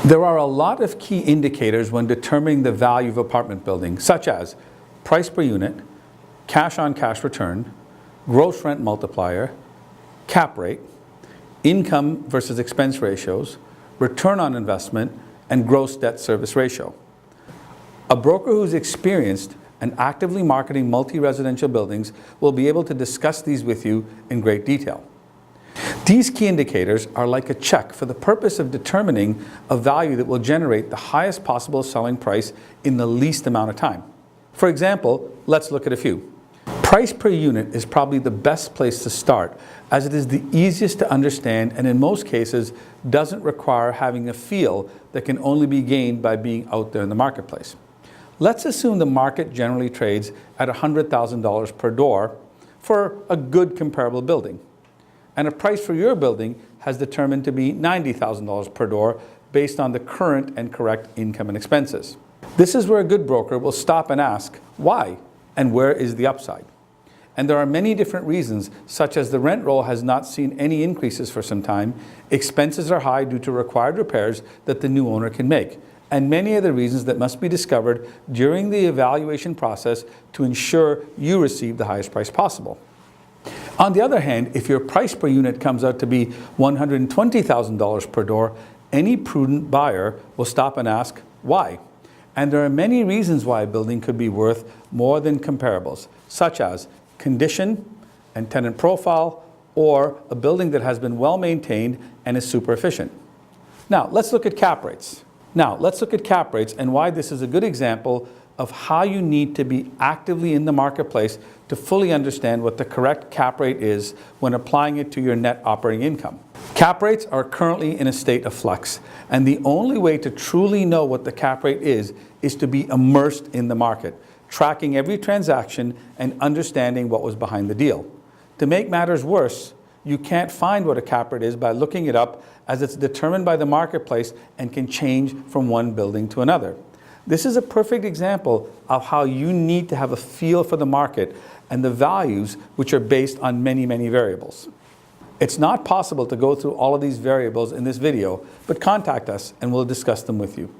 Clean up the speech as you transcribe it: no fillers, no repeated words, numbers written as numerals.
There are a lot of key indicators when determining the value of apartment building, such as price per unit, cash-on-cash return, gross rent multiplier, cap rate, income versus expense ratios, return on investment, and gross debt service ratio. A broker who's experienced and actively marketing multi-residential buildings will be able to discuss these with you in great detail. These key indicators are like a check for the purpose of determining a value that will generate the highest possible selling price in the least amount of time. For example, let's look at a few. Price per unit is probably the best place to start, as it is the easiest to understand and in most cases doesn't require having a feel that can only be gained by being out there in the marketplace. Let's assume the market generally trades at $100,000 per door for a good comparable building, and a price for your building has determined to be $90,000 per door based on the current and correct income and expenses. This is where a good broker will stop and ask, why and where is the upside? And there are many different reasons, such as the rent roll has not seen any increases for some time, expenses are high due to required repairs that the new owner can make, and many other reasons that must be discovered during the evaluation process to ensure you receive the highest price possible. On the other hand, if your price per unit comes out to be $120,000 per door, any prudent buyer will stop and ask, why? And there are many reasons why a building could be worth more than comparables, such as condition and tenant profile, or a building that has been well maintained and is super efficient. Now, let's look at cap rates. And why this is a good example of how you need to be actively in the marketplace to fully understand what the correct cap rate is when applying it to your net operating income. Cap rates are currently in a state of flux, and the only way to truly know what the cap rate is to be immersed in the market, tracking every transaction and understanding what was behind the deal. To make matters worse, you can't find what a cap rate is by looking it up, as it's determined by the marketplace and can change from one building to another. This is a perfect example of how you need to have a feel for the market and the values, which are based on many, many variables. It's not possible to go through all of these variables in this video, but contact us and we'll discuss them with you.